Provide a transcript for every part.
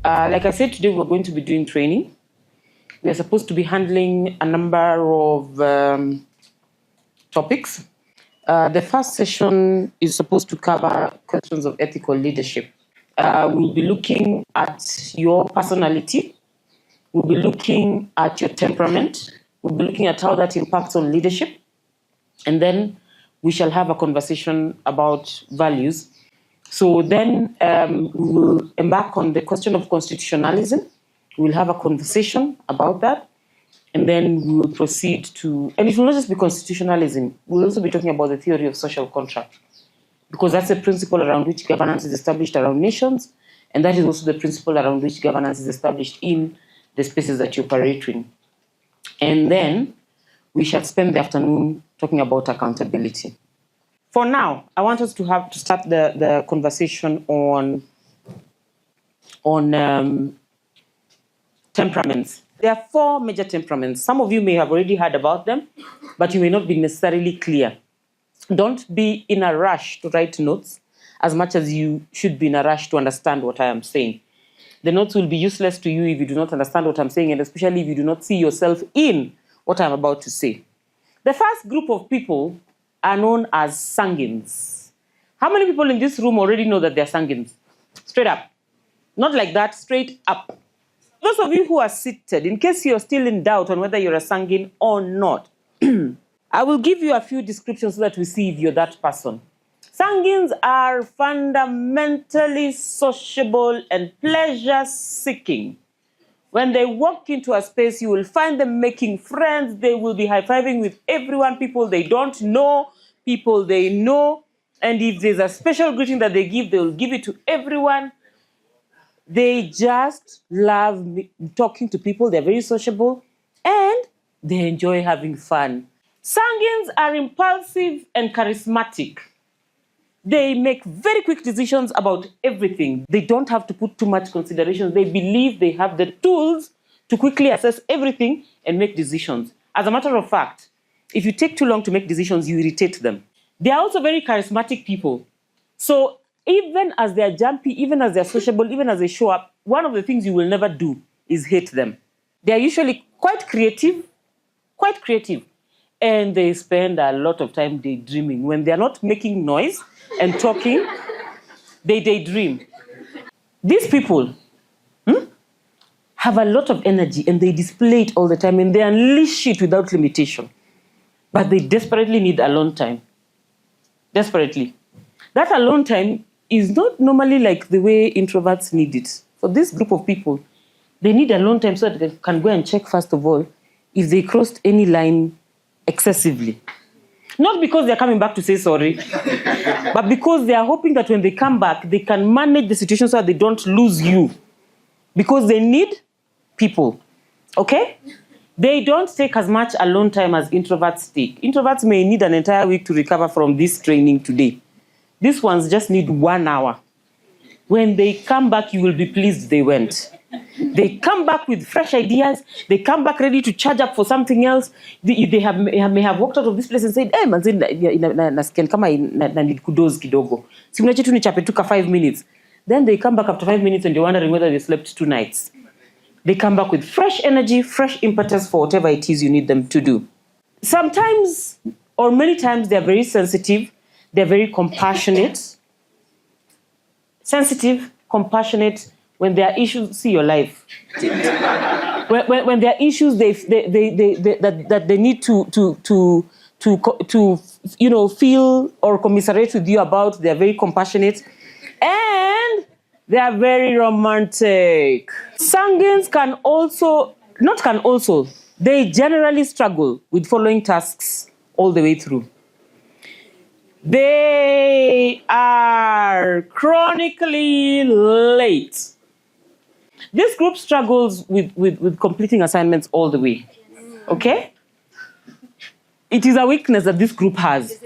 Like I said, today we're going to be doing training. We are supposed to be handling a number of topics. The first session is supposed to cover questions of ethical leadership. We'll be looking at your personality. We'll be looking at your temperament. We'll be looking at how that impacts on leadership. And then we shall have a conversation about values. So then we'll embark on the question of constitutionalism. We'll have a conversation about that. And then we will proceed to, and it will not just be constitutionalism, we'll also be talking about the theory of social contract, because that's a principle around which governance is established around nations, and that is also the principle around which governance is established in the spaces that you operate in. And then we shall spend the afternoon talking about accountability. For now, I want us to start the conversation on temperaments. There are 4 major temperaments. Some of you may have already heard about them, but you may not be necessarily clear. Don't be in a rush to write notes as much as you should be in a rush to understand what I am saying. The notes will be useless to you if you do not understand what I'm saying, and especially if you do not see yourself in what I'm about to say. The first group of people are known as sanguines. How many people in this room already know that they're sanguines? Straight up. Not like that, straight up. Those of you who are seated, in case you're still in doubt on whether you're a sanguine or not, I will give you a few descriptions so that we see if you're that person. Sanguines are fundamentally sociable and pleasure-seeking. When they walk into a space, you will find them making friends. They will be high-fiving with everyone, people they don't know, people they know. And if there's a special greeting that they will give it to everyone. They just love talking to people. They're very sociable and they enjoy having fun. Sanguines are impulsive and charismatic. They make very quick decisions about everything. They don't have to put too much consideration. They believe they have the tools to quickly assess everything and make decisions. As a matter of fact, if you take too long to make decisions, you irritate them. They are also very charismatic people. So even as they're jumpy, even as they're sociable, even as they show up, one of the things you will never do is hate them. They're usually quite creative, and they spend a lot of time daydreaming. When they're not making noise and talking, they daydream. These people have a lot of energy and they display it all the time and they unleash it without limitation. But they desperately need alone time. Desperately. That alone time is not normally like the way introverts need it. For this group of people, they need alone time so that they can go and check, first of all, if they crossed any line excessively. Not because they're coming back to say sorry, but because they are hoping that when they come back, they can manage the situation so that they don't lose you. Because they need people, okay? They don't take as much alone time as introverts take. Introverts may need an entire week to recover from this training today. These ones just need 1 hour. When they come back, you will be pleased they went. They come back with fresh ideas. They come back ready to charge up for something else. They may have walked out of this place and said, hey, manzi, nasikia kama need kudoz kidogo. Si mnache tu nichape tu ka 5 minutes. Then they come back after 5 minutes and you're wondering whether they slept 2 nights. They come back with fresh energy, fresh impetus for whatever it is you need them to do. Sometimes, or many times, they're very sensitive. They're very compassionate. Sensitive, compassionate. When there are issues, see your life. when there are issues that they need to feel or commiserate with you about, they're very compassionate. And they are very romantic. Sanguines they generally struggle with following tasks all the way through. They are chronically late. This group struggles with completing assignments all the way. Okay? It is a weakness that this group has.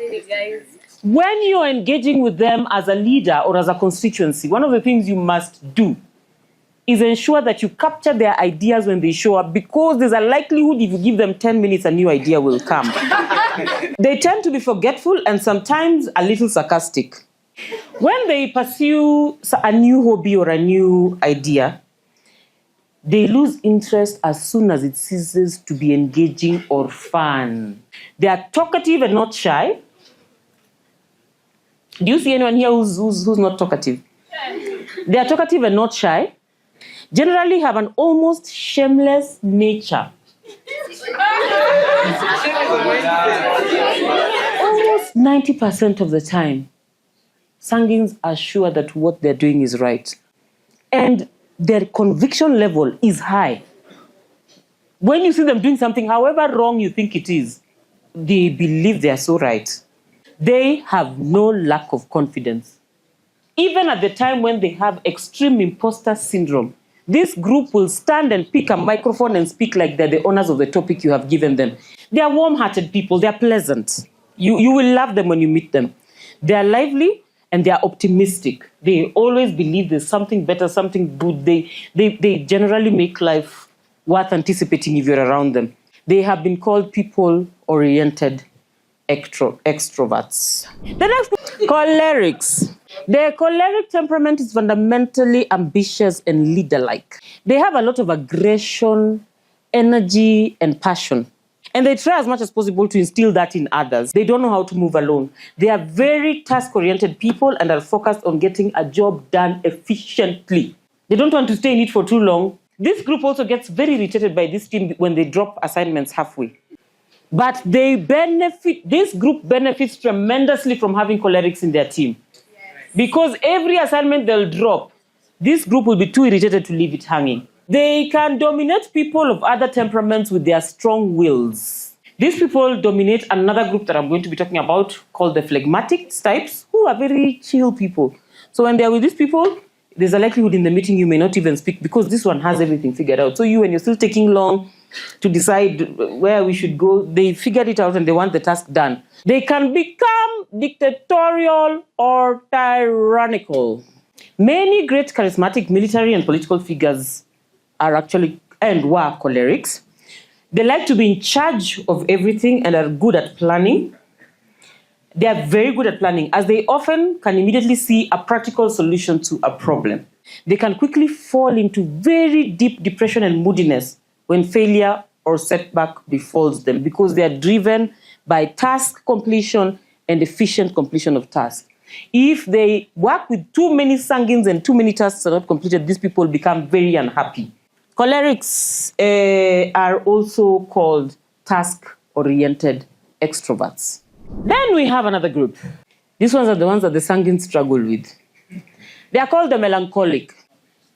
When you're engaging with them as a leader or as a constituency, one of the things you must do is ensure that you capture their ideas when they show up, because there's a likelihood if you give them 10 minutes, a new idea will come. They tend to be forgetful and sometimes a little sarcastic. When they pursue a new hobby or a new idea, They lose interest as soon as it ceases to be engaging or fun. They are talkative and not shy. Do you see anyone here who's not talkative? They are talkative and not shy. Generally have an almost shameless nature. Almost 90% of the time, sanguines are sure that what they're doing is right. And their conviction level is high. When you see them doing something, however wrong you think it is, they believe they are so right. They have no lack of confidence. Even at the time when they have extreme imposter syndrome, this group will stand and pick a microphone and speak like they're the owners of the topic you have given them. They are warm-hearted people. They are pleasant. You will love them when you meet them. They are lively and they are optimistic. They always believe there's something better, something good. They generally make life worth anticipating if you're around them. They have been called people-oriented extroverts. The next one, cholerics. Their choleric temperament is fundamentally ambitious and leader-like. They have a lot of aggression, energy, and passion. And they try as much as possible to instill that in others. They don't know how to move alone. They are very task-oriented people and are focused on getting a job done efficiently. They don't want to stay in it for too long. This group also gets very irritated by this team when they drop assignments halfway. But this group benefits tremendously from having cholerics in their team. Because every assignment they'll drop, this group will be too irritated to leave it hanging. They can dominate people of other temperaments with their strong wills. These people dominate another group that I'm going to be talking about called the phlegmatic types, who are very chill people. So when they're with these people, there's a likelihood in the meeting you may not even speak because this one has everything figured out. So when you're still taking long to decide where we should go, they figured it out and they want the task done. They can become dictatorial or tyrannical. Many great charismatic military and political figures are actually and were cholerics. They like to be in charge of everything and are good at planning. They are very good at planning as they often can immediately see a practical solution to a problem. They can quickly fall into very deep depression and moodiness when failure or setback befalls them because they are driven by task completion and efficient completion of tasks. If they work with too many sanguines and too many tasks are not completed, these people become very unhappy. Cholerics are also called task-oriented extroverts. Then we have another group. These ones are the ones that the sanguines struggle with. They are called the melancholic.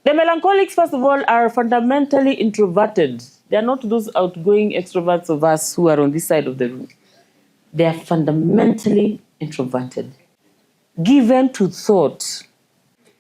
The melancholics, first of all, are fundamentally introverted. They are not those outgoing extroverts of us who are on this side of the room. They are fundamentally introverted. Given to thought.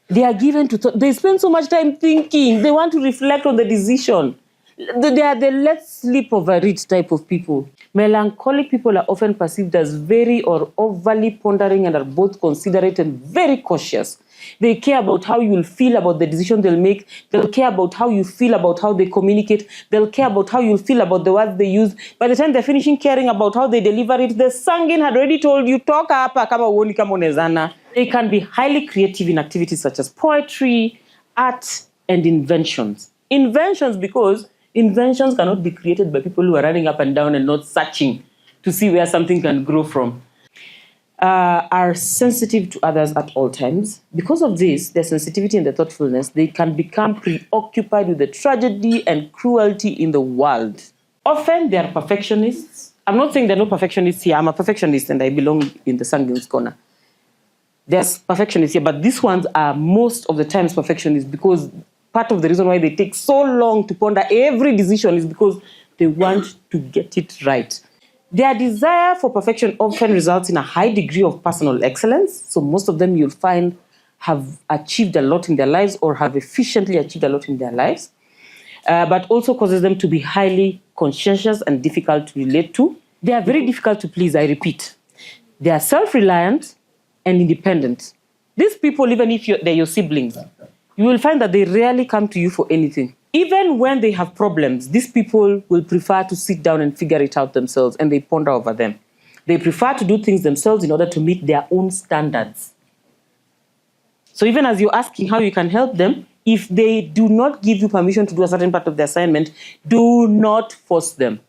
They are given to thought. They spend so much time thinking. They want to reflect on the decision. They are the let's sleep over it type of people. Melancholic people are often perceived as very or overly pondering and are both considerate and very cautious. They care about how you will feel about the decision they'll make. They'll care about how you feel about how they communicate. They'll care about how you'll feel about the words they use. By the time they're finishing caring about how they deliver it, the sanguine had already told you, talk up, kama uoni kama unezana. They can be highly creative in activities such as poetry, art, and inventions. Inventions because inventions cannot be created by people who are running up and down and not searching to see where something can grow from. Are sensitive to others at all times. Because of this, their sensitivity and their thoughtfulness, they can become preoccupied with the tragedy and cruelty in the world. Often they are perfectionists. I'm not saying there are no perfectionists here. I'm a perfectionist and I belong in the sanguine's corner. There's perfectionists here, but these ones are most of the times perfectionists because part of the reason why they take so long to ponder every decision is because they want to get it right. Their desire for perfection often results in a high degree of personal excellence. So most of them you'll find have achieved a lot in their lives or have efficiently achieved a lot in their lives, but also causes them to be highly conscientious and difficult to relate to. They are very difficult to please, I repeat. They are self-reliant and independent. These people, even if they're your siblings, you will find that they rarely come to you for anything. Even when they have problems, these people will prefer to sit down and figure it out themselves, and they ponder over them. They prefer to do things themselves in order to meet their own standards. So even as you're asking how you can help them, If they do not give you permission to do a certain part of the assignment, do not force them.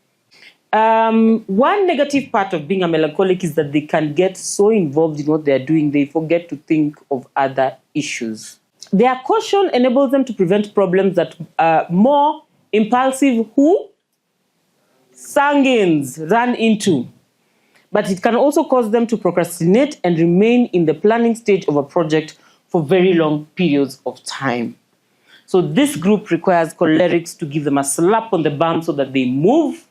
One negative part of being a melancholic is that they can get so involved in what they're doing, they forget to think of other issues. Their caution enables them to prevent problems that more impulsive sanguines run into. But it can also cause them to procrastinate and remain in the planning stage of a project for very long periods of time. So this group requires cholerics to give them a slap on the bum so that they move.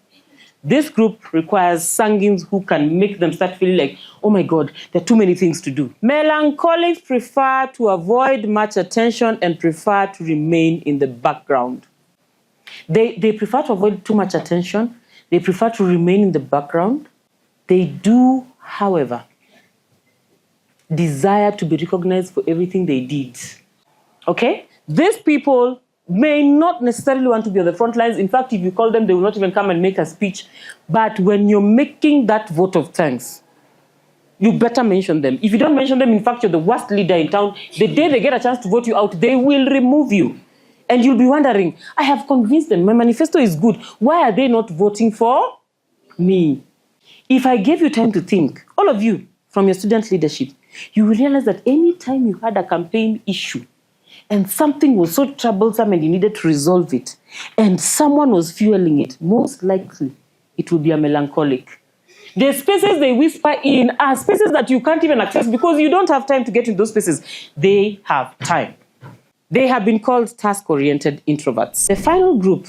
This group requires sanguines who can make them start feeling like, oh my God, there are too many things to do. Melancholics prefer to avoid much attention and prefer to remain in the background. They prefer to avoid too much attention. They prefer to remain in the background. They do, however, desire to be recognized for everything they did. Okay? These people may not necessarily want to be on the front lines. In fact, if you call them, they will not even come and make a speech. But when you're making that vote of thanks, you better mention them. If you don't mention them, in fact, you're the worst leader in town. The day they get a chance to vote you out, they will remove you. And you'll be wondering, I have convinced them. My manifesto is good. Why are they not voting for me? If I gave you time to think, all of you from your student leadership, you will realize that any time you had a campaign issue and something was so troublesome and you needed to resolve it, and someone was fueling it, most likely it will be a melancholic. The spaces they whisper in are spaces that you can't even access because you don't have time to get in those spaces. They have time. They have been called task-oriented introverts. The final group,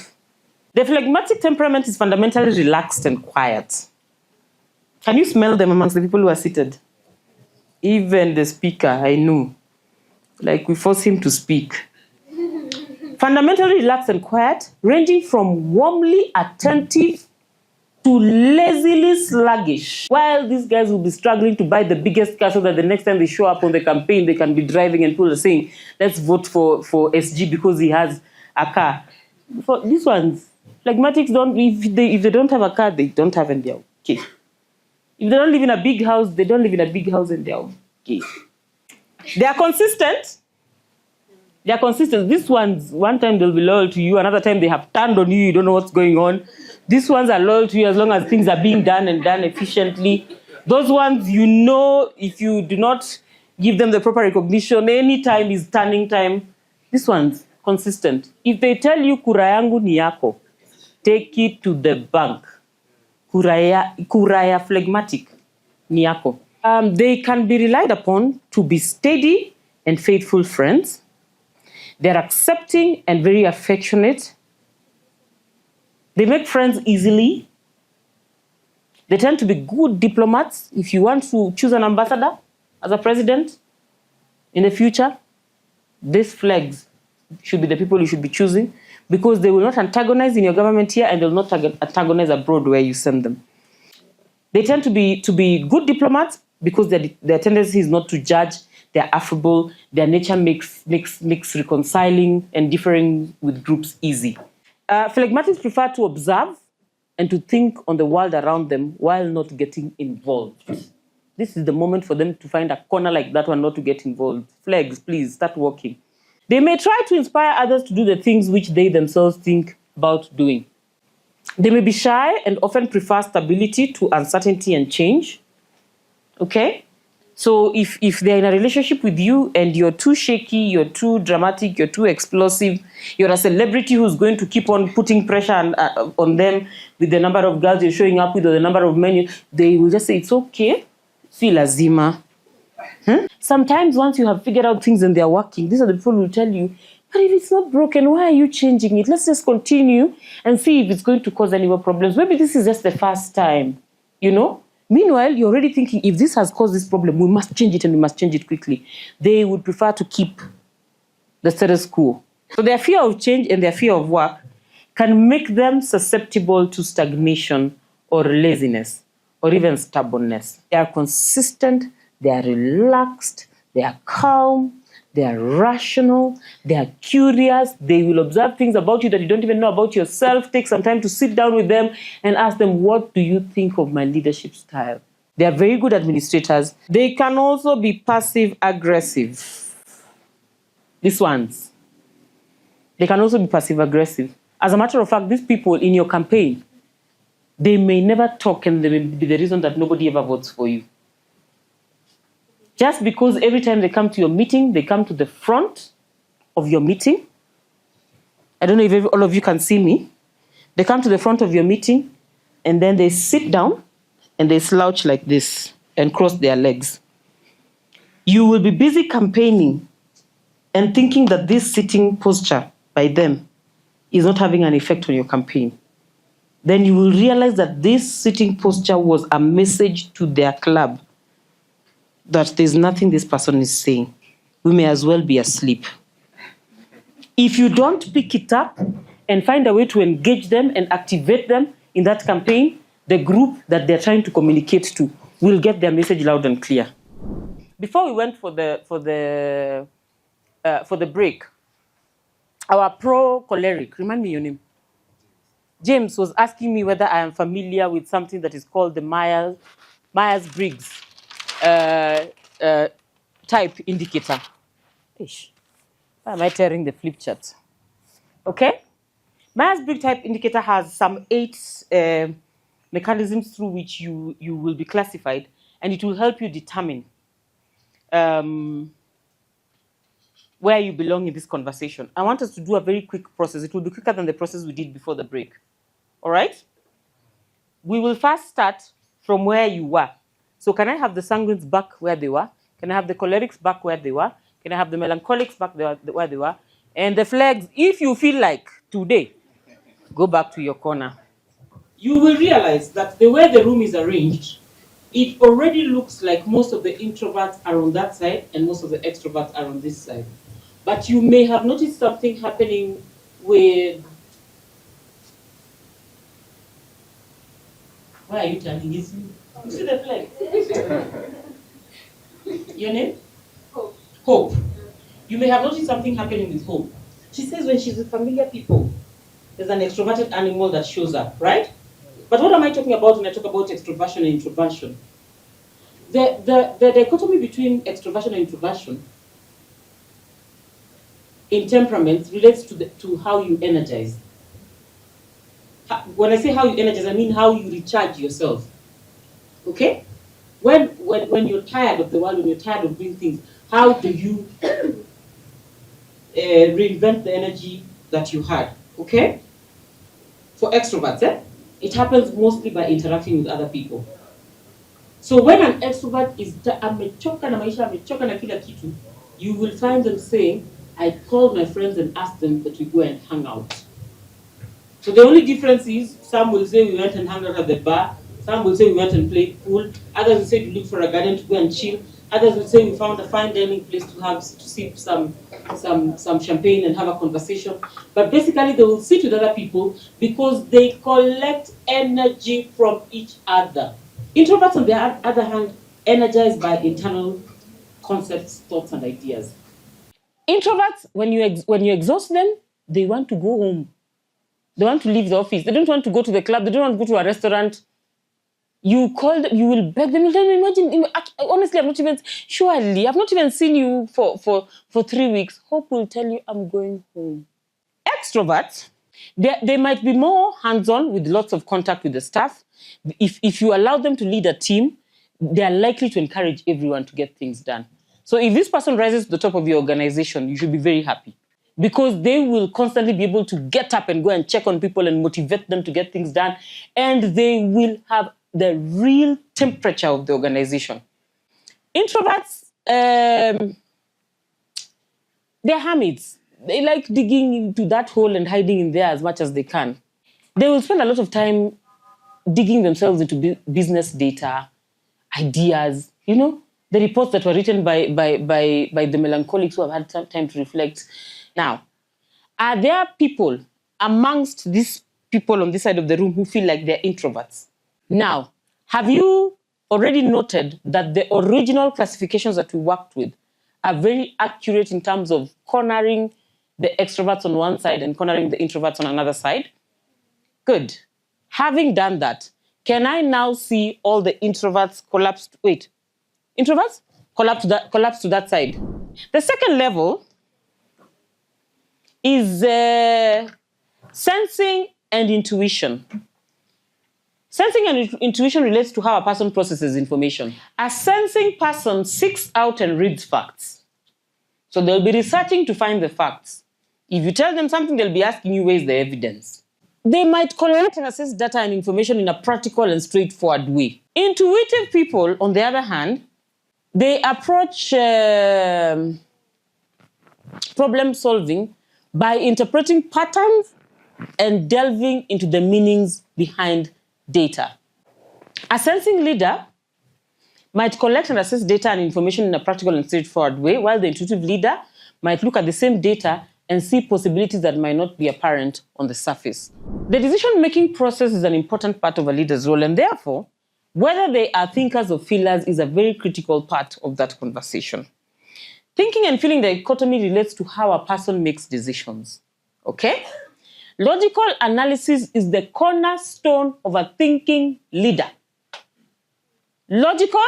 the phlegmatic temperament is fundamentally relaxed and quiet. Can you smell them amongst the people who are seated? Even the speaker, I know. Like we force him to speak. Fundamentally relaxed and quiet, ranging from warmly attentive to lazily sluggish. While these guys will be struggling to buy the biggest car so that the next time they show up on the campaign, they can be driving and people are saying, let's vote for SG because he has a car. For these ones, phlegmatics don't, if they don't have a car, they don't have and they're okay. If they don't live in a big house, they don't live in a big house and they're okay. They are consistent. They are consistent. These ones, one time they'll be loyal to you, another time they have turned on you, you don't know what's going on. These ones are loyal to you as long as things are being done and done efficiently. Those ones, you know, if you do not give them the proper recognition, any time is turning time. This one's consistent. If they tell you kura yangu ni yako, take it to the bank. Kuraya phlegmatic ni yako. They can be relied upon to be steady and faithful friends. They're accepting and very affectionate. They make friends easily. They tend to be good diplomats. If you want to choose an ambassador as a president in the future, these flags should be the people you should be choosing because they will not antagonize in your government here and they will not antagonize abroad where you send them. They tend to be good diplomats because their tendency is not to judge. They're affable. Their nature makes reconciling and differing with groups easy. Phlegmatics prefer to observe and to think on the world around them while not getting involved. This is the moment for them to find a corner like that one not to get involved. Flags, please, start walking. They may try to inspire others to do the things which they themselves think about doing. They may be shy and often prefer stability to uncertainty and change. Okay? So if they're in a relationship with you and you're too shaky, you're too dramatic, you're too explosive, you're a celebrity who's going to keep on putting pressure on them with the number of girls you're showing up with or the number of men, they will just say, it's okay, si lazima. Sometimes once you have figured out things and they're working, these are the people who will tell you, but if it's not broken, why are you changing it? Let's just continue and see if it's going to cause any more problems. Maybe this is just the first time, you know? Meanwhile, you're already thinking, if this has caused this problem, we must change it and we must change it quickly. They would prefer to keep the status quo. So their fear of change and their fear of work can make them susceptible to stagnation or laziness or even stubbornness. They are consistent, they are relaxed, they are calm, they are rational, they are curious, they will observe things about you that you don't even know about yourself. Take some time to sit down with them and ask them, what do you think of my leadership style? They are very good administrators. They can also be passive-aggressive. These ones, They can also be passive-aggressive. As a matter of fact, these people in your campaign, they may never talk, and they may be the reason that nobody ever votes for you. Just because every time they come to your meeting, they come to the front of your meeting. I don't know if all of you can see me. They come to the front of your meeting, and then they sit down, and they slouch like this and cross their legs. You will be busy campaigning and thinking that this sitting posture by them is not having an effect on your campaign. Then you will realize that this sitting posture was a message to their club that there's nothing this person is saying. We may as well be asleep. If you don't pick it up and find a way to engage them and activate them in that campaign, the group that they're trying to communicate to will get their message loud and clear. Before we went for the break, our pro-choleric, remind me your name, James, was asking me whether I am familiar with something that is called the Myers-Briggs type indicator. Ish. Why am I tearing the flip chart? Okay? Myers-Briggs type indicator has some 8 mechanisms through which you will be classified, and it will help you determine where you belong in this conversation. I want us to do a very quick process. It will be quicker than the process we did before the break. All right? We will first start from where you were. So can I have the sanguines back where they were? Can I have the cholerics back where they were? Can I have the melancholics back where they were? And the flags, if you feel like today, go back to your corner. You will realize that the way the room is arranged, it already looks like most of the introverts are on that side and most of the extroverts are on this side. But you may have noticed something happening with... Why are you turning? You see the flag? Your name? Hope. Hope. You may have noticed something happening with Hope. She says when she's with familiar people, there's an extroverted animal that shows up, right? But what am I talking about when I talk about extroversion and introversion? The dichotomy between extroversion and introversion in temperaments relates to how you energize. When I say how you energize, I mean how you recharge yourself. Okay? When you're tired of the world, when you're tired of doing things, how do you reinvent the energy that you had? Okay? For extroverts, it happens mostly by interacting with other people. So when an extrovert is amechoka na maisha, amechoka na kila kitu, you will find them saying, I called my friends and asked them that we go and hang out. So the only difference is some will say we went and hung out at the bar, some will say we went and played pool, others will say we look for a garden to go and chill, others will say we found a fine dining place to sip some champagne and have a conversation. But basically they will sit with other people because they collect energy from each other. Introverts, on the other hand, energized by internal concepts, thoughts, and ideas. Introverts, when you exhaust them, they want to go home. They want to leave the office. They don't want to go to the club. They don't want to go to a restaurant. You call them, you will beg them. Imagine, honestly, I've not even seen you for 3 weeks. Hope will tell you, I'm going home. Extroverts, they might be more hands-on with lots of contact with the staff. If you allow them to lead a team, they are likely to encourage everyone to get things done. So if this person rises to the top of your organization, you should be very happy, because they will constantly be able to get up and go and check on people and motivate them to get things done. And they will have the real temperature of the organization. Introverts, they're hermits. They like digging into that hole and hiding in there as much as they can. They will spend a lot of time digging themselves into business data, ideas, the reports that were written by the melancholics who have had some time to reflect. Now, are there people amongst these people on this side of the room who feel like they're introverts? Now, have you already noted that the original classifications that we worked with are very accurate in terms of cornering the extroverts on one side and cornering the introverts on another side? Good. Having done that, can I now see all the introverts collapse? Wait, introverts? Collapse to that side. The second level is sensing and intuition. Sensing and intuition relates to how a person processes information. A sensing person seeks out and reads facts. So they'll be researching to find the facts. If you tell them something, they'll be asking you where's the evidence. They might collect and assess data and information in a practical and straightforward way. Intuitive people, on the other hand, they approach problem solving by interpreting patterns and delving into the meanings behind data. A sensing leader might collect and assess data and information in a practical and straightforward way, while the intuitive leader might look at the same data and see possibilities that might not be apparent on the surface. The decision-making process is an important part of a leader's role, and therefore, whether they are thinkers or feelers is a very critical part of that conversation. Thinking and feeling dichotomy relates to how a person makes decisions, okay? Logical analysis is the cornerstone of a thinking leader. Logical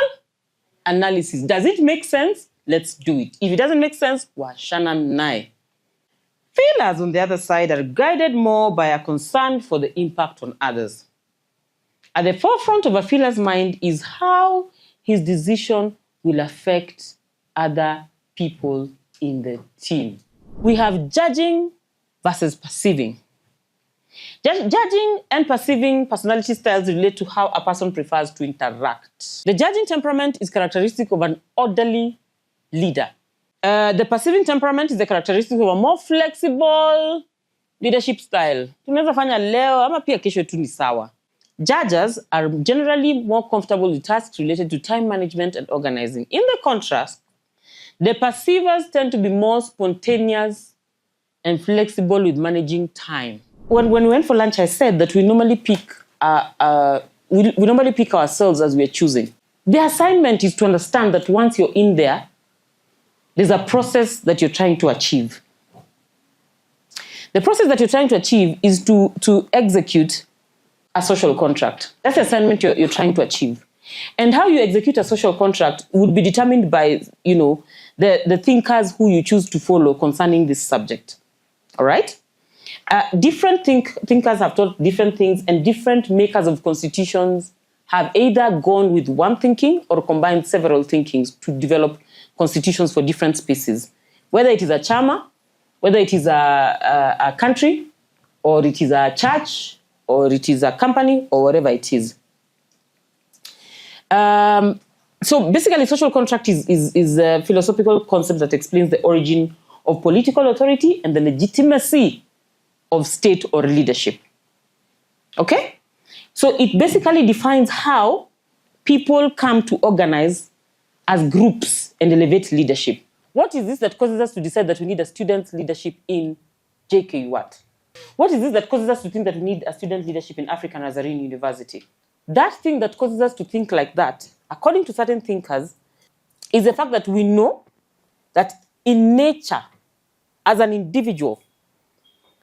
analysis. Does it make sense? Let's do it. If it doesn't make sense, washana nae. Feelers, on the other side, are guided more by a concern for the impact on others. At the forefront of a feeler's mind is how his decision will affect other people in the team. We have judging versus perceiving. Judging and perceiving personality styles relate to how a person prefers to interact. The judging temperament is characteristic of an orderly leader. The perceiving temperament is the characteristic of a more flexible leadership style. Tunaweza fanya leo ama pia kesho tu ni sawa. Judges are generally more comfortable with tasks related to time management and organizing. In the contrast, the perceivers tend to be more spontaneous and flexible with managing time. When we went for lunch, I said that we normally pick ourselves as we are choosing. The assignment is to understand that once you're in there, there's a process that you're trying to achieve. The process that you're trying to achieve is to execute a social contract. That's the assignment you're trying to achieve. And how you execute a social contract would be determined by, the thinkers who you choose to follow concerning this subject. All right? Different thinkers have taught different things, and different makers of constitutions have either gone with one thinking or combined several thinkings to develop constitutions for different species. Whether it is a chama, whether it is a country, or it is a church, or it is a company, or whatever it is. So basically, social contract is a philosophical concept that explains the origin of political authority and the legitimacy of state or leadership. Okay? So it basically defines how people come to organize as groups and elevate leadership. What is this that causes us to decide that we need a student leadership in JKUAT? What is this that causes us to think that we need a student leadership in African Nazarene University? That thing that causes us to think like that, according to certain thinkers, is the fact that we know that in nature, as an individual,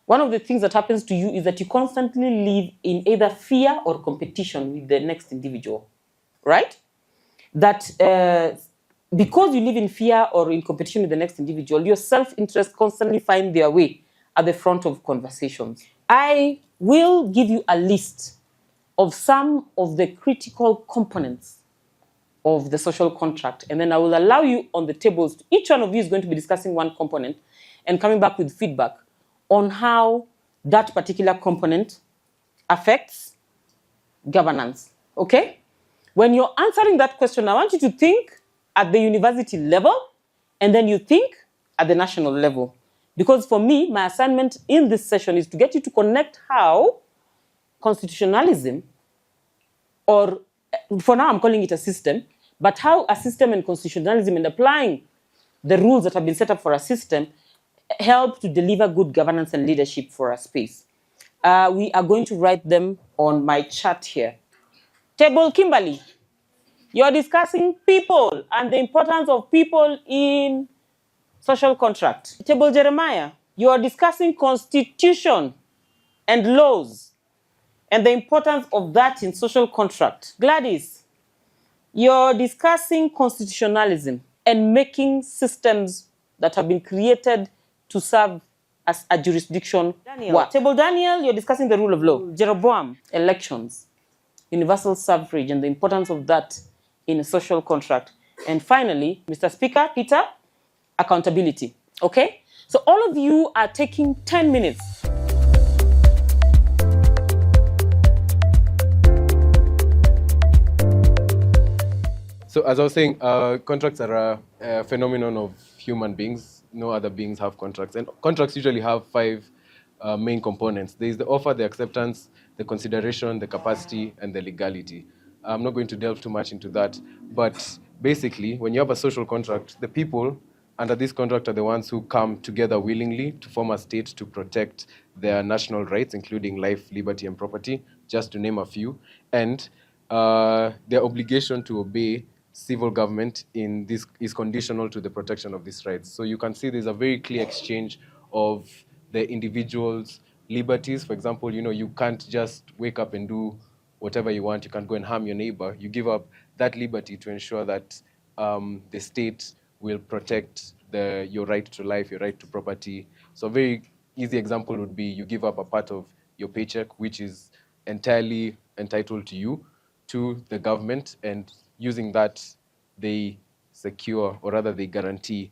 one of the things that happens to you is that you constantly live in either fear or competition with the next individual, right? That because you live in fear or in competition with the next individual, your self-interest constantly find their way at the front of conversations. I will give you a list of some of the critical components of the social contract, and then I will allow you on the tables. Each one of you is going to be discussing one component and coming back with feedback on how that particular component affects governance, okay? When you're answering that question, I want you to think at the university level, and then you think at the national level. Because for me, my assignment in this session is to get you to connect how constitutionalism, or for now I'm calling it a system, but how a system and constitutionalism and applying the rules that have been set up for a system help to deliver good governance and leadership for a space. We are going to write them on my chart here. Table Kimberly, you're discussing people and the importance of people in social contract. Table Jeremiah, you are discussing constitution and laws and the importance of that in social contract. Gladys, you're discussing constitutionalism and making systems that have been created to serve as a jurisdiction work. Table Daniel, you're discussing the rule of law. Jeroboam, elections, universal suffrage, and the importance of that in a social contract. And finally, Mr. Speaker, Peter, accountability. Okay? So all of you are taking 10 minutes. So as I was saying, contracts are a phenomenon of human beings. No other beings have contracts. And contracts usually have 5 main components. There is the offer, the acceptance, the consideration, the capacity, and the legality. I'm not going to delve too much into that. But basically, when you have a social contract, the people under this contract are the ones who come together willingly to form a state to protect their national rights, including life, liberty, and property, just to name a few. And their obligation to obey civil government in this is conditional to the protection of these rights. So you can see there's a very clear exchange of the individual's liberties. For example, you can't just wake up and do whatever you want. You can't go and harm your neighbor. You give up that liberty to ensure that the state will protect your right to life, your right to property. So a very easy example would be you give up a part of your paycheck, which is entirely entitled to you, to the government, and using that, they secure, or rather they guarantee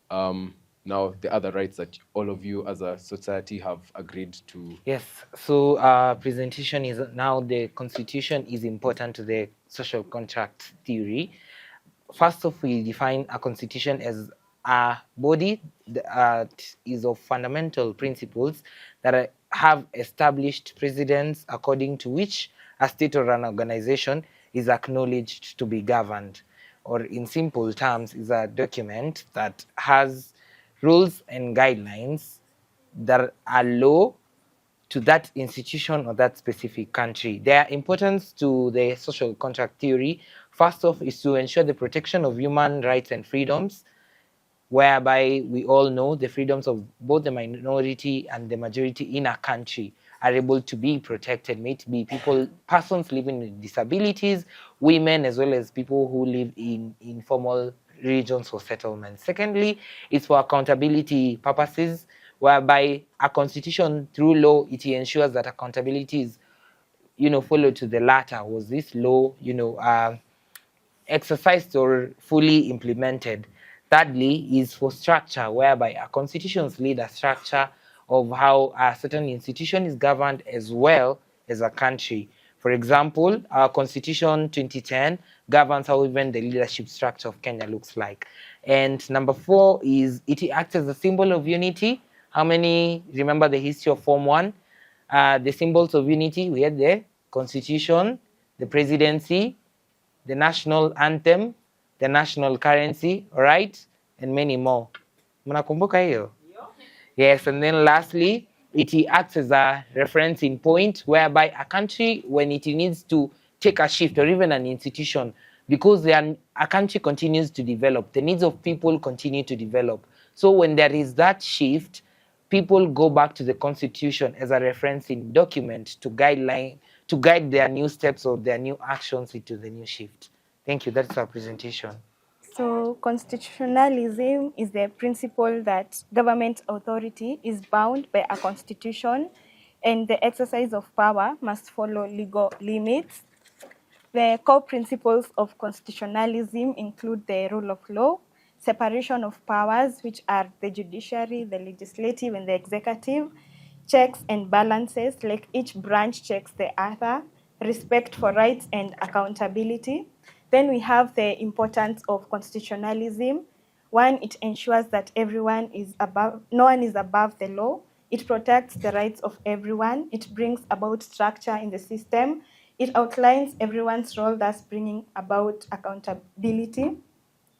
now the other rights that all of you as a society have agreed to. Yes, so our presentation is now the Constitution is important to the social contract theory. First off, we define a constitution as a body that is of fundamental principles that have established precedents according to which a state or an organization is acknowledged to be governed, or in simple terms, is a document that has rules and guidelines that are law to that institution or that specific country. Their importance to the social contract theory, first off, is to ensure the protection of human rights and freedoms, whereby we all know the freedoms of both the minority and the majority in a country are able to be protected, may it be persons living with disabilities, women, as well as people who live in informal regions or settlements. Secondly, it's for accountability purposes, whereby a constitution through law, it ensures that accountability is, followed to the latter. Was this law, exercised or fully implemented? Thirdly, is for structure, whereby a constitutions lead a structure of how a certain institution is governed as well as a country. For example, our Constitution 2010 governs how even the leadership structure of Kenya looks like. And number 4 is it acts as a symbol of unity. How many remember the history of Form 1? The symbols of unity, we had the Constitution, the presidency, the national anthem, the national currency, all right, and many more. Mnakumbuka hiyo? Yes, and then lastly, it acts as a referencing point whereby a country, when it needs to take a shift, or even an institution, because a country continues to develop, the needs of people continue to develop. So when there is that shift, people go back to the Constitution as a referencing document to guide their new steps or their new actions into the new shift. Thank you. That's our presentation. So constitutionalism is the principle that government authority is bound by a constitution and the exercise of power must follow legal limits. The core principles of constitutionalism include the rule of law, separation of powers, which are the judiciary, the legislative, and the executive, checks and balances, like each branch checks the other, respect for rights and accountability. Then we have the importance of constitutionalism. One, it ensures that no one is above the law. It protects the rights of everyone. It brings about structure in the system. It outlines everyone's role, thus bringing about accountability.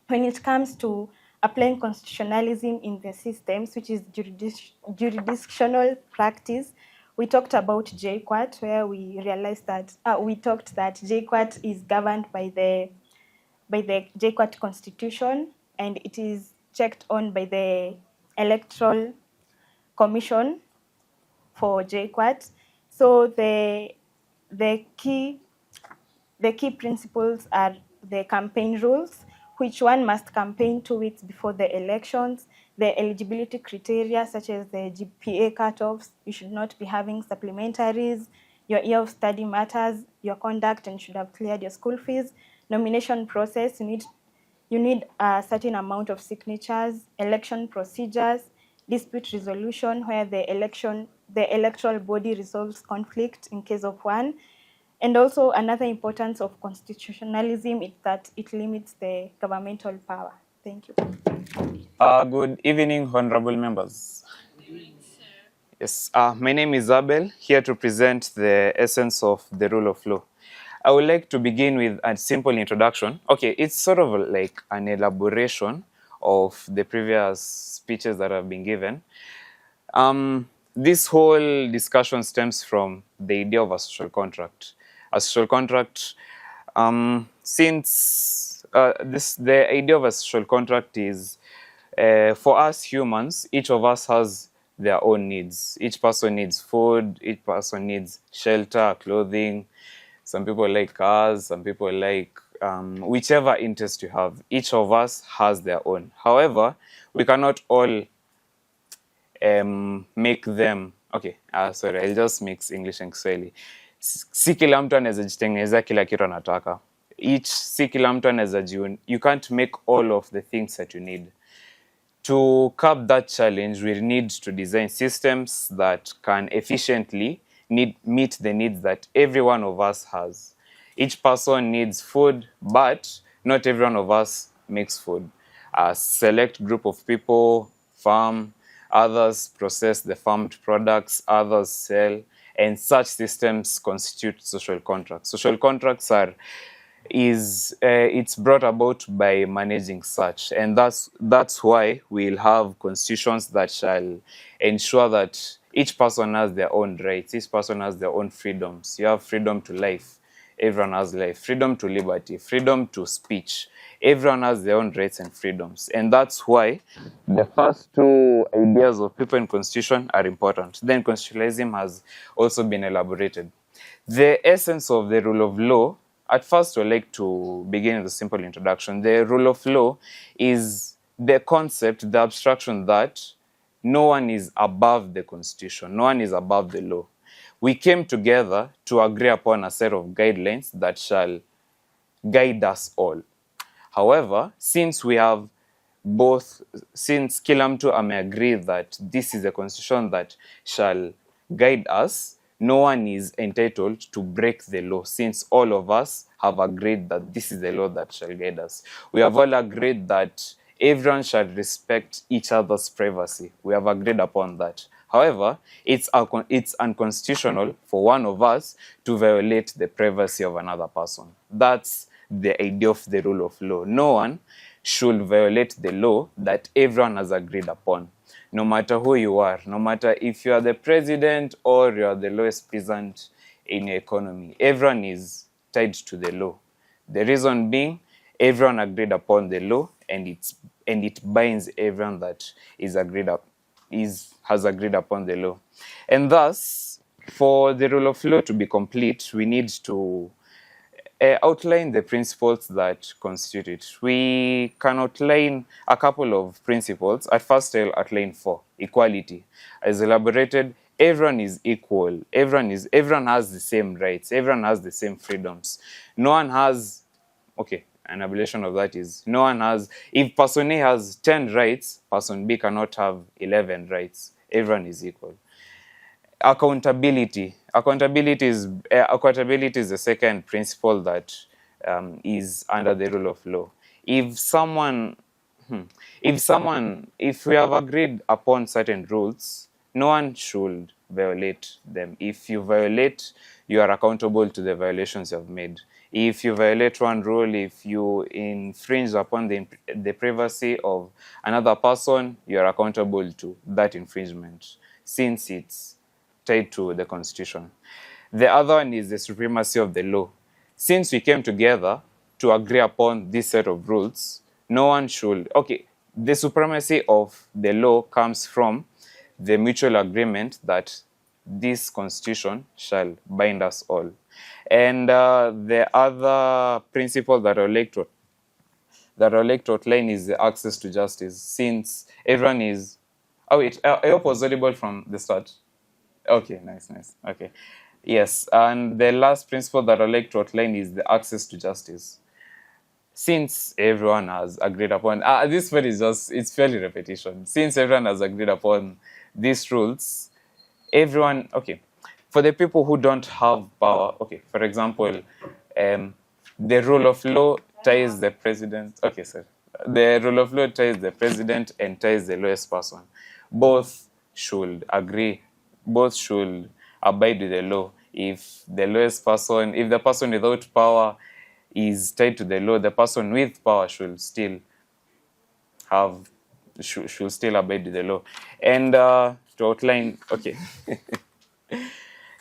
When it comes to applying constitutionalism in the systems, which is jurisdictional practice, we talked about JQuat, where we realized that JQuat is governed by the JQuat Constitution, and it is checked on by the Electoral Commission for JQuat. So the key principles are the campaign rules, which one must campaign 2 weeks before the elections, the eligibility criteria such as the GPA cutoffs, you should not be having supplementaries, your year of study matters, your conduct, and you should have cleared your school fees, nomination process, you need a certain amount of signatures, election procedures, dispute resolution where the electoral body resolves conflict in case of one. And also another importance of constitutionalism is that it limits the governmental power. Thank you. Good evening, honorable members. Yes, my name is Abel, here to present the essence of the rule of law. I would like to begin with a simple introduction. Okay, it's sort of like an elaboration of the previous speeches that have been given. This whole discussion stems from the idea of a social contract. A social contract, since the idea of a social contract is, for us humans, each of us has their own needs. Each person needs food, each person needs shelter, clothing. Some people like cars, some people like whichever interest you have. Each of us has their own. However, we cannot all make them, okay, sorry, I'll just mix English and Kiswahili. Si kila mtu anaweza jitengenezea kila kitu anataka. Si kila mtu anaweza you can't make all of the things that you need. To curb that challenge, we need to design systems that can efficiently meet the needs that every one of us has. Each person needs food, but not every one of us makes food. A select group of people farm, others process the farmed products, others sell, and such systems constitute social contracts. Social contracts it's brought about by managing such, and that's why we'll have constitutions that shall ensure that each person has their own rights, each person has their own freedoms. You have freedom to life, everyone has life, freedom to liberty, freedom to speech. Everyone has their own rights and freedoms, and that's why the first two ideas of people in constitution are important. Then constitutionalism has also been elaborated. The essence of the rule of law, at first I'd like to begin with a simple introduction. The rule of law is the concept, the abstraction that no one is above the constitution, no one is above the law. We came together to agree upon a set of guidelines that shall guide us all. However, since kila mtu ameagree that this is a constitution that shall guide us, no one is entitled to break the law, since all of us have agreed that this is the law that shall guide us. We have all agreed that everyone shall respect each other's privacy. We have agreed upon that. However, it's unconstitutional for one of us to violate the privacy of another person. That's the idea of the rule of law. No one should violate the law that everyone has agreed upon. No matter who you are, no matter if you are the president or you are the lowest peasant in your economy, everyone is tied to the law. The reason being, everyone agreed upon the law, and it binds everyone that has agreed upon the law. And thus, for the rule of law to be complete, we need to outline the principles that constitute it. We can outline a couple of principles. At first, I'll outline 4. Equality. As elaborated, everyone is equal. Everyone has the same rights. Everyone has the same freedoms. No one has, okay, an abbreviation of that is, no one has, if person A has 10 rights, person B cannot have 11 rights. Everyone is equal. Accountability. Accountability is the second principle that is under the rule of law. If we have agreed upon certain rules, no one should violate them. If you violate, you are accountable to the violations you have made. If you violate one rule, if you infringe upon the privacy of another person, you are accountable to that infringement, since it's tied to the Constitution. The other one is the supremacy of the law. Since we came together to agree upon this set of rules, no one should, the supremacy of the law comes from the mutual agreement that this Constitution shall bind us all. And the other principle that I would like to the relic outline is the access to justice, since everyone is... Oh wait, I hope was audible from the start. Okay, nice. Okay. Yes, and the last principle that I like to outline is the access to justice. Since everyone has agreed upon, this one is just, it's fairly repetition. Since everyone has agreed upon these rules, everyone, okay, for the people who don't have power, okay, for example, the rule of law ties the president, okay, sorry. The rule of law ties the president and ties the lowest person. Both should agree, both should abide with the law. If the lowest person, if the person without power is tied to the law, the person with power should still have, should still abide with the law. And to outline, okay.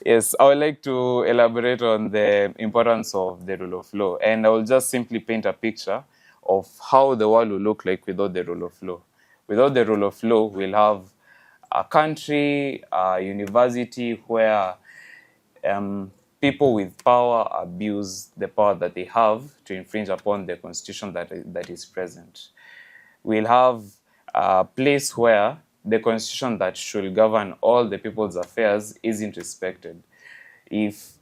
Yes, I would like to elaborate on the importance of the rule of law. And I will just simply paint a picture of how the world will look like without the rule of law. Without the rule of law, we'll have a country, a university where people with power abuse the power that they have to infringe upon the constitution that is present. We'll have a place where the constitution that should govern all the people's affairs isn't respected. If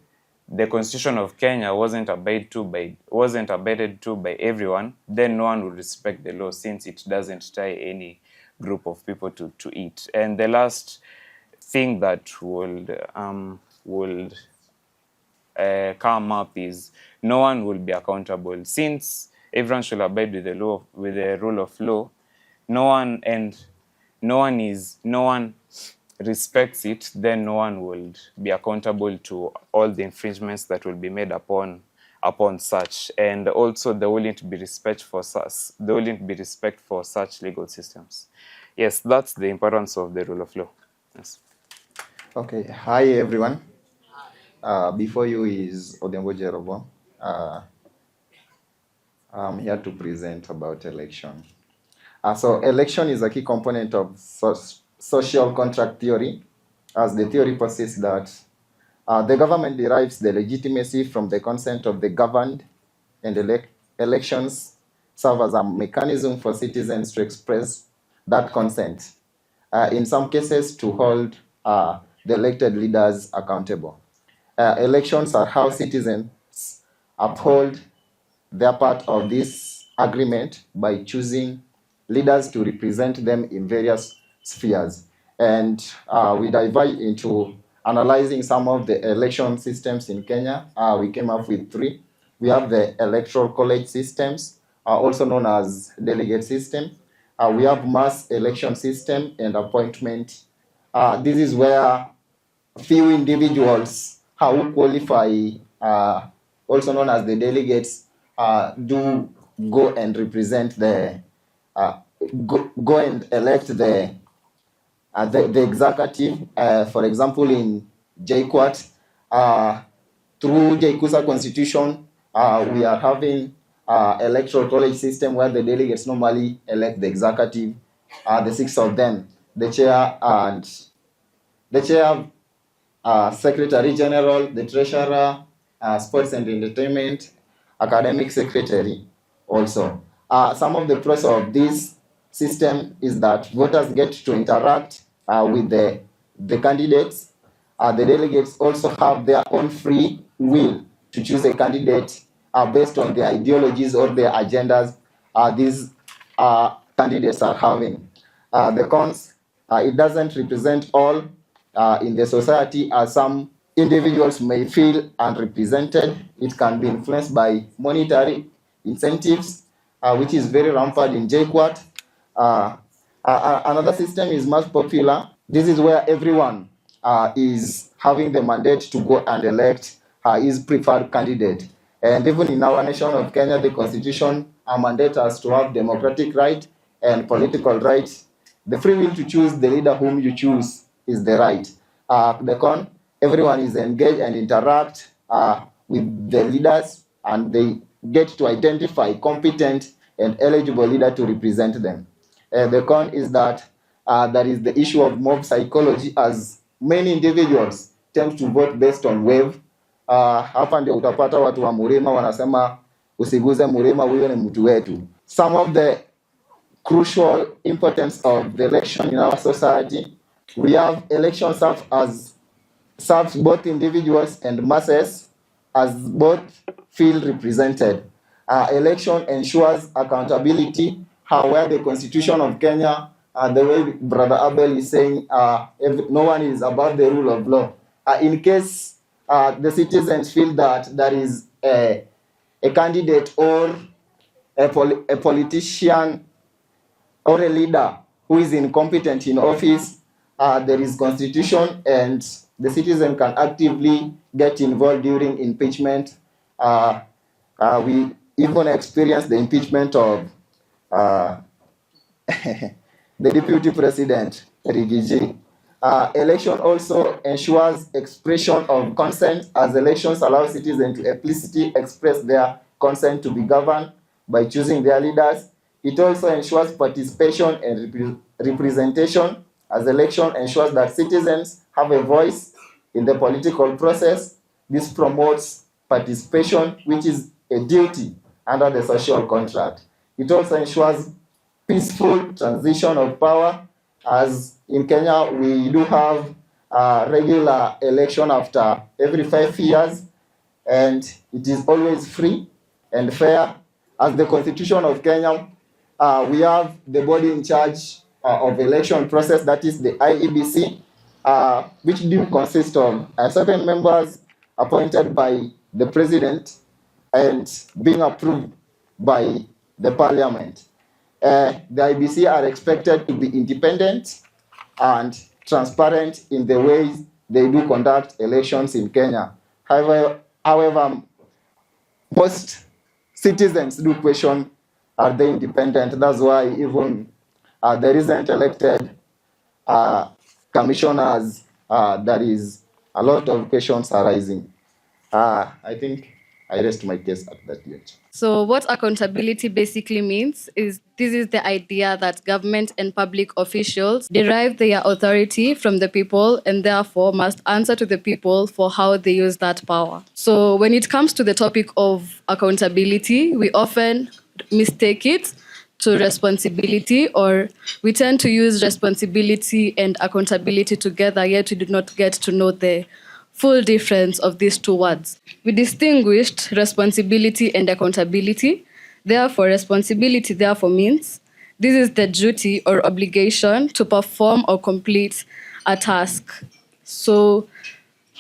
the constitution of Kenya wasn't abided to by everyone, then no one would respect the law, since it doesn't tie any group of people to it. And the last thing that would come up is no one will be accountable. Since everyone should abide with the law, with the rule of law, no one respects it, then no one will be accountable to all the infringements that will be made upon such. And also there wouldn't be respect for such legal systems. Yes, that's the importance of the rule of law. Yes. Okay, hi everyone. Before you is Odembo Jerobo. I'm here to present about election. So election is a key component of social contract theory, as the theory posits that the government derives the legitimacy from the consent of the governed, and elections serve as a mechanism for citizens to express that consent, in some cases to hold the elected leaders accountable. Elections are how citizens uphold their part of this agreement by choosing leaders to represent them in various spheres. And we dive into analyzing some of the election systems in Kenya. We came up with 3. We have the electoral college systems, also known as delegate system. We have mass election system and appointment. This is where few individuals who qualify, also known as the delegates, do go and represent the, go and elect the executive. For example, in JKUAT, through JKUSA constitution, we are having electoral college system where the delegates normally elect the executive, the 6 of them, the chair, secretary general, the treasurer, sports and entertainment, academic secretary also. Some of the pros of this system is that voters get to interact with the candidates. The delegates also have their own free will to choose a candidate based on the ideologies or the agendas these candidates are having. The cons, it doesn't represent all in the society, as some individuals may feel unrepresented. It can be influenced by monetary incentives, which is very rampant in JKUAT. Another system is most popular. This is where everyone is having the mandate to go and elect his preferred candidate. And even in our nation of Kenya, the constitution mandates us to have democratic right and political rights. The free will to choose the leader whom you choose is the right. The con, everyone is engaged and interact with the leaders, and they get to identify competent and eligible leader to represent them. The con is that there is the issue of mob psychology, as many individuals tend to vote based on wave. Hapa ndio utapata watu wa Murima wanasema usiguze Murima, huyo ni mtu wetu. some of the crucial importance of the election in our society. We have elections serves both individuals and masses as both feel represented. Election ensures accountability, where the Constitution of Kenya, the way Brother Abel is saying, no one is above the rule of law. In case the citizens feel that there is a candidate or a politician or a leader who is incompetent in office, there is constitution and the citizen can actively get involved during impeachment. We even experienced the impeachment of the deputy president, Rigiji. Election also ensures expression of consent, as elections allow citizens to explicitly express their consent to be governed by choosing their leaders. It also ensures participation and representation, as election ensures that citizens have a voice in the political process. This promotes participation, which is a duty under the social contract. It also ensures peaceful transition of power, as in Kenya we do have regular election after every 5 years, and it is always free and fair. As the Constitution of Kenya, we have the body in charge of election process, that is the IEBC, which do consist of 7 members appointed by the president and being approved by the parliament. The IBC are expected to be independent and transparent in the ways they do conduct elections in Kenya. However, most citizens do question, are they independent? That's why even the recent elected commissioners, there is a lot of questions arising. I think I rest my case at that yet. So what accountability basically means is this is the idea that government and public officials derive their authority from the people and therefore must answer to the people for how they use that power. So when it comes to the topic of accountability, we often mistake it to responsibility, or we tend to use responsibility and accountability together, yet we do not get to know the full difference of these two words. We distinguished responsibility and accountability. Therefore, responsibility means this is the duty or obligation to perform or complete a task. So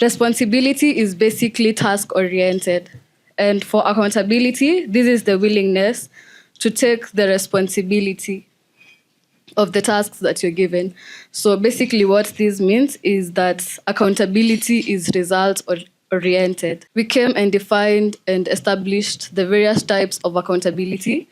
responsibility is basically task-oriented. And for accountability, this is the willingness to take the responsibility of the tasks that you're given. So basically what this means is that accountability is result-oriented. We came and defined and established the various types of accountability.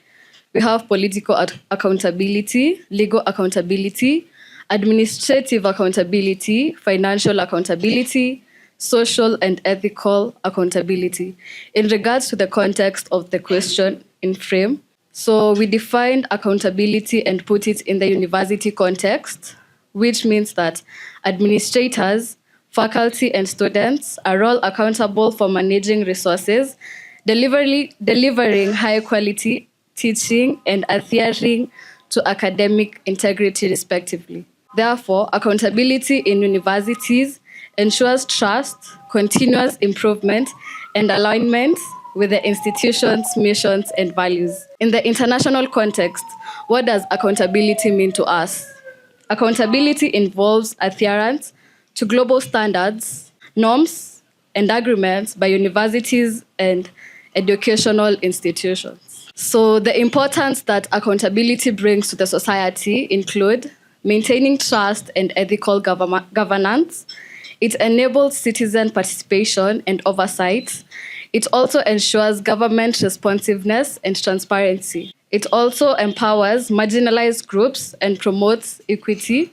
We have political accountability, legal accountability, administrative accountability, financial accountability, social and ethical accountability. In regards to the context of the question in frame, so we defined accountability and put it in the university context, which means that administrators, faculty, and students are all accountable for managing resources, delivering high-quality teaching, and adhering to academic integrity, respectively. Therefore, accountability in universities ensures trust, continuous improvement, and alignment with the institution's missions and values. In the international context, what does accountability mean to us? Accountability involves adherence to global standards, norms, and agreements by universities and educational institutions. So the importance that accountability brings to the society include maintaining trust and ethical governance. It enables citizen participation and oversight. It also ensures government responsiveness and transparency. It also empowers marginalized groups and promotes equity.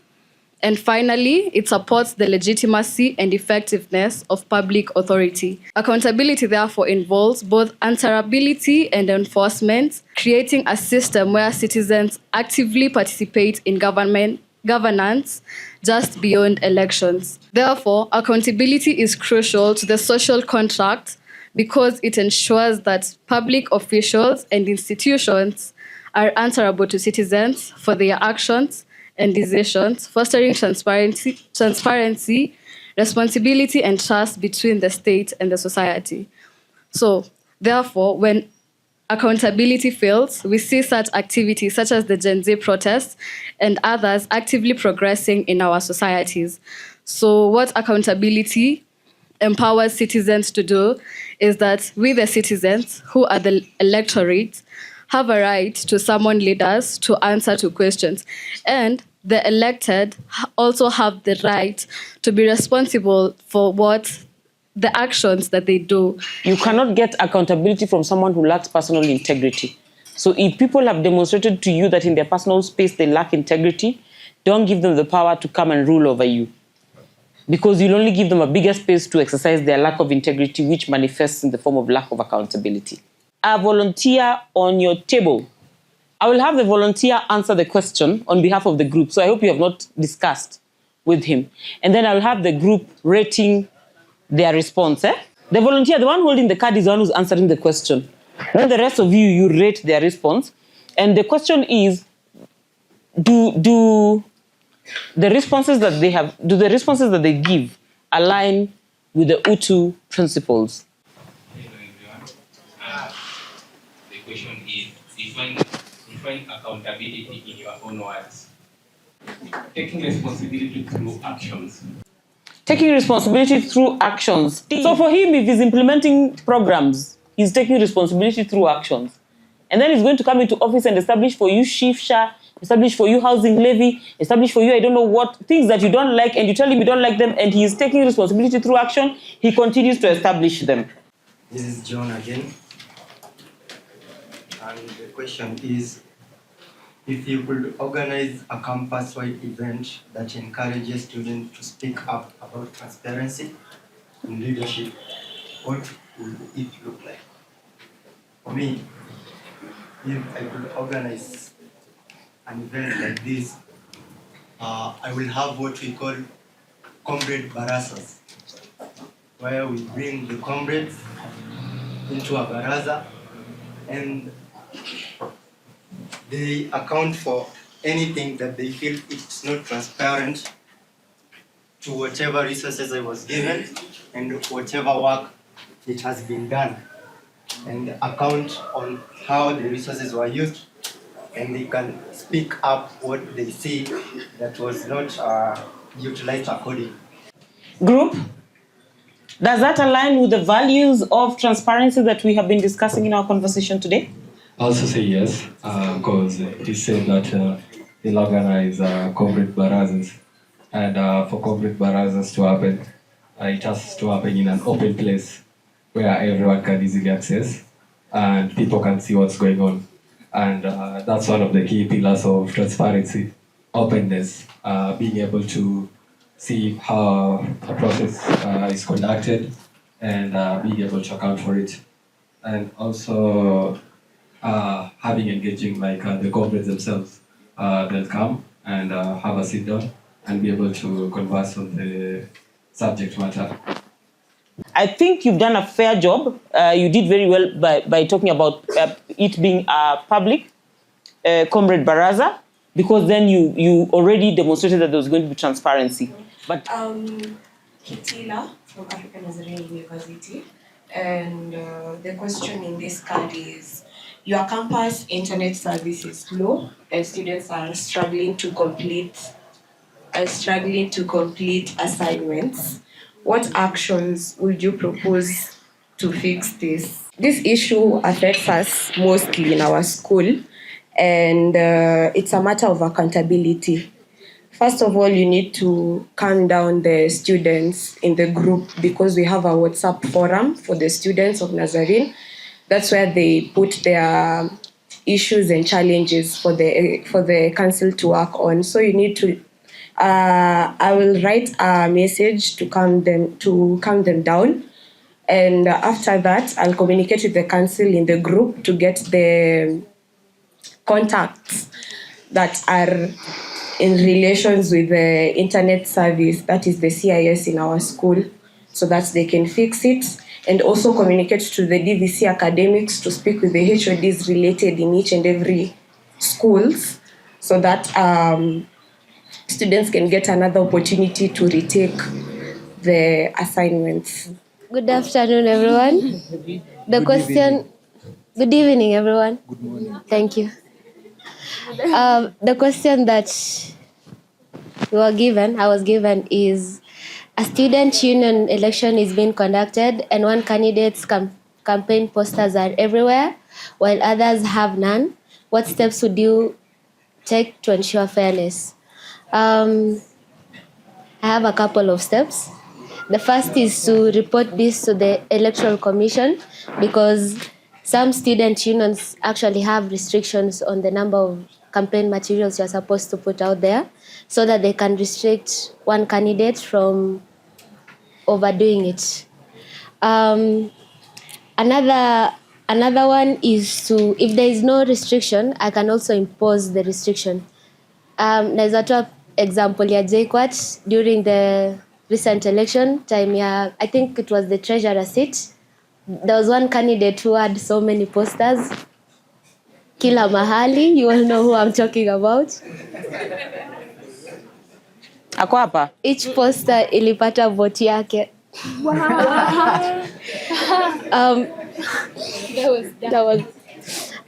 And finally, it supports the legitimacy and effectiveness of public authority. Accountability, therefore, involves both answerability and enforcement, creating a system where citizens actively participate in governance just beyond elections. Therefore, accountability is crucial to the social contract because it ensures that public officials and institutions are answerable to citizens for their actions and decisions, fostering transparency, responsibility, and trust between the state and the society. So, therefore, when accountability fails, we see such activities such as the Gen Z protests and others actively progressing in our societies. So, what accountability empowers citizens to do is that we, the citizens, who are the electorate, have a right to summon leaders to answer to questions. And the elected also have the right to be responsible for what the actions that they do. You cannot get accountability from someone who lacks personal integrity. So if people have demonstrated to you that in their personal space they lack integrity, don't give them the power to come and rule over you. Because you'll only give them a bigger space to exercise their lack of integrity, which manifests in the form of lack of accountability. A volunteer on your table. I will have the volunteer answer the question on behalf of the group. So I hope you have not discussed with him. And then I'll have the group rating their response. The volunteer, the one holding the card, is the one who's answering the question. Then the rest of you rate their response. And the question is, do the responses that they give align with the UTU principles? Hello everyone. The question is, define accountability in your own words. Taking responsibility through actions. Taking responsibility through actions. So for him, if he's implementing programs, he's taking responsibility through actions. And then he's going to come into office and establish for you SHIFSHA, establish for you housing levy, establish for you I don't know what, things that you don't like, and you tell him you don't like them, and he's taking responsibility through action. He continues to establish them. This is John again. And the question is, if you could organize a campus-wide event that encourages students to speak up about transparency and leadership, what would it look like? For me, if I could organize an event like this, I will have what we call comrade barazas, where we bring the comrades into a baraza and they account for anything that they feel it's not transparent to whatever resources I was given and whatever work it has been done, and account on how the resources were used, and they can speak up what they see that was not utilized accordingly. Group, does that align with the values of transparency that we have been discussing in our conversation today? I also say yes, because it is said that they'll organize corporate barazas. And for corporate barazas to happen, it has to happen in an open place where everyone can easily access and people can see what's going on. And that's one of the key pillars of transparency, openness, being able to see how a process is conducted and being able to account for it. And also having engaging like the corporates themselves. They'll come and have a sit down and be able to converse on the subject matter. I think you've done a fair job. You did very well by talking about it being a public comrade baraza, because then you already demonstrated that there was going to be transparency. But Kitila from African Nazarene University, and the question in this card is, your campus internet service is slow and students are struggling to complete assignments. What actions would you propose to fix this? This issue affects us mostly in our school, and it's a matter of accountability. First of all, you need to calm down the students in the group, because we have a WhatsApp forum for the students of Nazarene. That's where they put their issues and challenges for the council to work on. So you need to. I will write a message to calm them down, and after that, I'll communicate with the council in the group to get the contacts that are in relations with the internet service, that is the CIS in our school, so that they can fix it. And also communicate to the DVC academics to speak with the HODs related in each and every schools so that students can get another opportunity to retake the assignments. Good afternoon, everyone. Good evening, everyone. Good morning. Thank you. The question that I was given is, a student union election is being conducted and one candidate's campaign posters are everywhere while others have none. What steps would you take to ensure fairness? I have a couple of steps. The first is to report this to the Electoral Commission, because some student unions actually have restrictions on the number of campaign materials you're supposed to put out there, so that they can restrict one candidate from overdoing it. Another one is to, if there is no restriction, I can also impose the restriction. Naweza toa example ya JKUAT during the recent election time ya, I think it was the treasurer seat. There was one candidate who had so many posters. Kila mahali, you all know who I'm talking about. Ako hapa? Each poster ilipata vote yake. Wow. That was.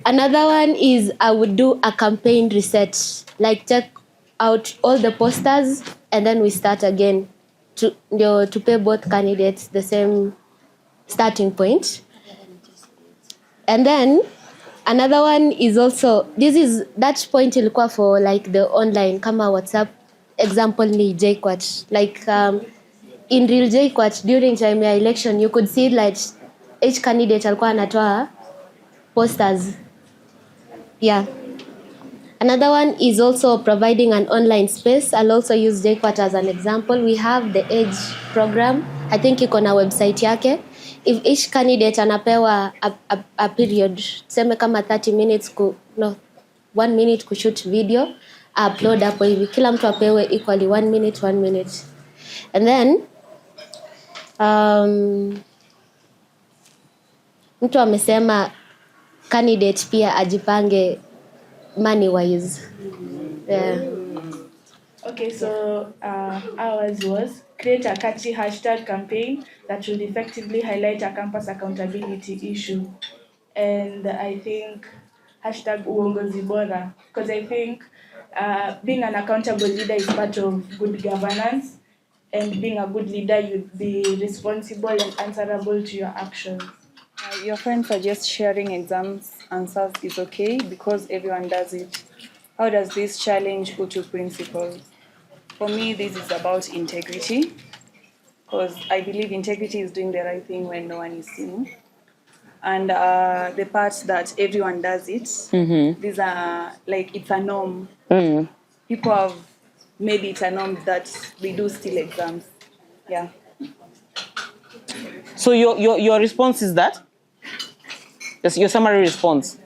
Another one is I would do a campaign reset, like check out all the posters and then we start again to pay both candidates the same starting point. And then another one is also, that point ilikuwa for like the online kama WhatsApp. Example ni JKUAT. Like in real JKUAT during time ya election, you could see like each candidate alikuwa anatoa posters. Yeah. Another one is also providing an online space. I'll also use JKUAT as an example. We have the Edge program. I think iko na website yake. If each candidate anapewa a period, seme kama 30 minutes 1 minute kushoot video, upload hapo hivi. Kila mtu apewe equally 1 minute. And then mtu amesema candidate pia ajipange money wise. Yeah. Okay, so ours was create a catchy hashtag campaign that will effectively highlight a campus accountability issue. And I think hashtag uongozi bora, because I think being an accountable leader is part of good governance, and being a good leader, you'd be responsible and answerable to your actions. Your friends are just sharing exams answers is okay because everyone does it. How does this challenge Utu principles? For me, this is about integrity, because I believe integrity is doing the right thing when no one is seeing. And the part that everyone does it, these are like, it's a norm. People have made it a norm that they do steal exams. Yeah. So your response is that? That's your summary response.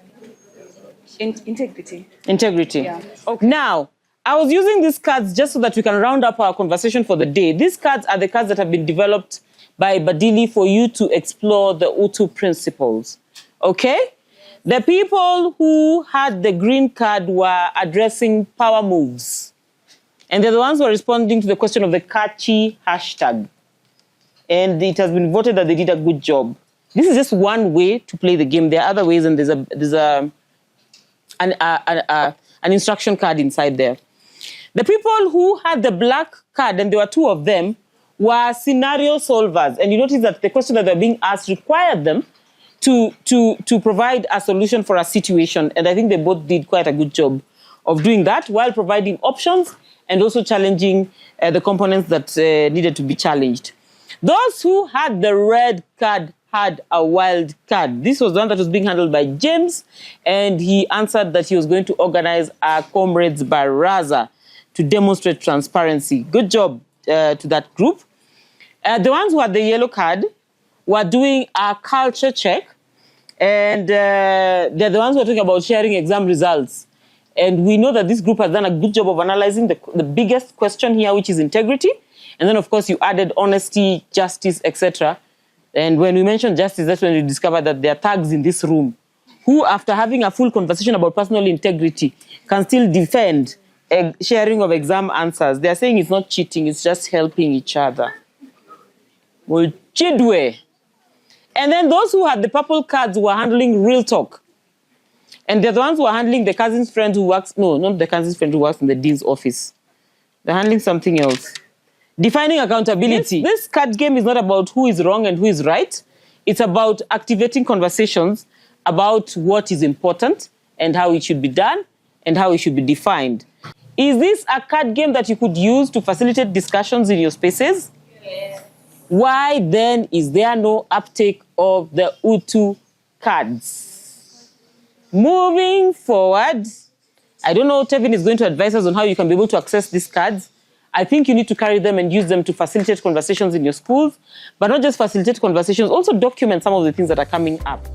Integrity. Integrity. Yeah. Okay. Now, I was using these cards just so that we can round up our conversation for the day. These cards are the cards that have been developed by Badili for you to explore the Utu principles. Okay? The people who had the green card were addressing power moves. And they're the ones who are responding to the question of the catchy hashtag. And it has been voted that they did a good job. This is just one way to play the game. There are other ways, and there's an instruction card inside there. The people who had the black card, and there were two of them, were scenario solvers. And you notice that the question that they're being asked required them to provide a solution for a situation. And I think they both did quite a good job of doing that while providing options and also challenging the components that needed to be challenged. Those who had the red card had a wild card. This was the one that was being handled by James, and he answered that he was going to organize a comrades baraza to demonstrate transparency. Good job to that group. The ones who had the yellow card were doing a culture check, and they're the ones who are talking about sharing exam results. And we know that this group has done a good job of analyzing the biggest question here, which is integrity. And then, of course, you added honesty, justice, etc. And when we mentioned justice, that's when we discovered that there are thugs in this room who, after having a full conversation about personal integrity, can still defend sharing of exam answers. They're saying it's not cheating, it's just helping each other. Well, chidwe. And then those who had the purple cards were handling real talk. And they're the ones who are handling the cousin's friend who works, no, not the cousin's friend who works in the dean's office. They're handling something else. Defining accountability. This card game is not about who is wrong and who is right. It's about activating conversations about what is important and how it should be done and how it should be defined. Is this a card game that you could use to facilitate discussions in your spaces? Yes. Why then is there no uptake of the Utu cards? Moving forward, I don't know, Tevin is going to advise us on how you can be able to access these cards. I think you need to carry them and use them to facilitate conversations in your schools, but not just facilitate conversations, also document some of the things that are coming up.